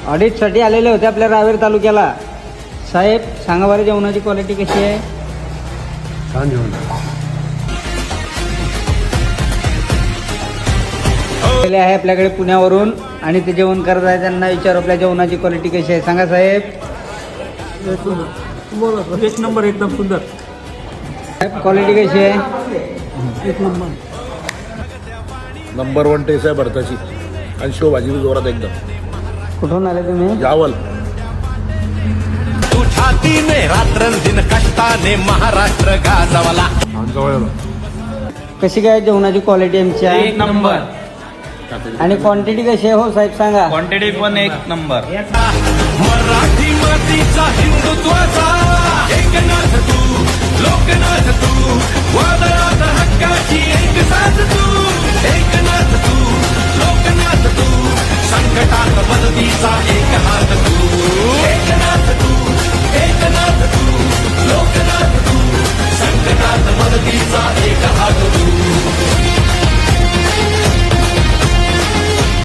ऑडिटसाठी आलेले होते आपल्या रावेर तालुक्याला. साहेब सांगा बरं जेवणाची क्वालिटी कशी आहे? छान जेवण आलेले आहे आपल्याकडे पुण्यावरून आणि ते जेवण करत आहे. त्यांना विचारू आपल्या जेवणाची क्वालिटी कशी आहे. सांगा साहेब. एक नंबर, एकदम सुंदर. साहेब क्वालिटी कशी आहे? एक नंबर. नंबर 1 टेस्ट आहे भरताची आणि शेव भाजी बी जोरात एकदम. कुठून आले तुम्ही? यावल. तू छातीने रात्रंदिन कष्टाने महाराष्ट्र गाजवला. कशी काय जेवणाची क्वालिटी आमची आहे? एक नंबर. आणि क्वांटिटी कशी आहे हो साहेब सांगा. क्वांटिटी पण एक नंबर. मराठी मातीचा हिंदुत्वाचा एकनाथ तू, लोकनाथ तू, वादळात हक्काची एक साथ तू, एकनाथ तू, लोकनाथ तू, संकटात मदतीचा एक हात तू, एकनाथ तू, एकनाथ तू, लोकनाथ तू, संकटात मदतीचा